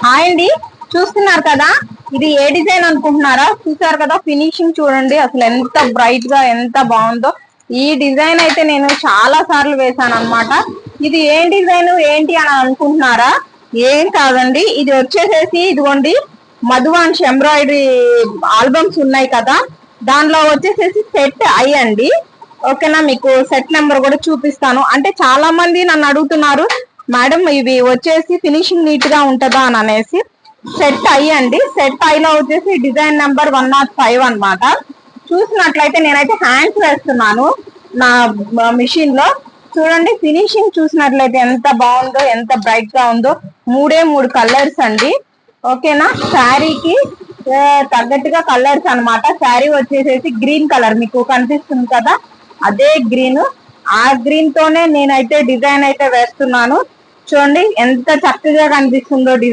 Hi అండి, చూస్తున్నారు కదా, ఇది ఏ డిజైన్ అనుకుంటున్నారా? చూసారు కదా, ఫినిషింగ్ చూడండి అసలు ఎంత బ్రైట్ గా ఎంత బాగుందో. ఈ డిజైన్ అయితే నేను చాలా సార్లు వేసాను అనమాట. ఇది ఏం డిజైన్ ఏంటి అని అనుకుంటున్నారా? ఏం కాదండి, ఇది వచ్చేసేసి ఇదిగోండి మధువాంశ్ ఎంబ్రాయిడరీ ఆల్బమ్స్ ఉన్నాయి కదా, దానిలో వచ్చేసేసి సెట్ అయ్యండి. ఓకేనా, మీకు సెట్ నెంబర్ కూడా చూపిస్తాను. అంటే చాలా మంది నన్ను అడుగుతున్నారు, మేడం ఇవి వచ్చేసి ఫినిషింగ్ నీట్ గా ఉంటుందా అని అనేసి. సెట్ అయ్యండి, సెట్ ఐలో వచ్చేసి డిజైన్ నెంబర్ 105 అనమాట. చూసినట్లయితే నేనైతే హ్యాండ్స్ వేస్తున్నాను నా మిషన్ లో. చూడండి ఫినిషింగ్ చూసినట్లయితే ఎంత బాగుందో, ఎంత బ్రైట్ గా ఉందో. మూడు కలర్స్ అండి. ఓకేనా, శారీకి తగ్గట్టుగా కలర్స్ అనమాట. శారీ వచ్చేసేసి గ్రీన్ కలర్ మీకు కనిపిస్తుంది కదా, అదే గ్రీన్. ఆ గ్రీన్ తోనే నేనైతే డిజైన్ అయితే వేస్తున్నాను. చూడండి ఎంత చక్కగా కనిపిస్తుందో డిజైన్.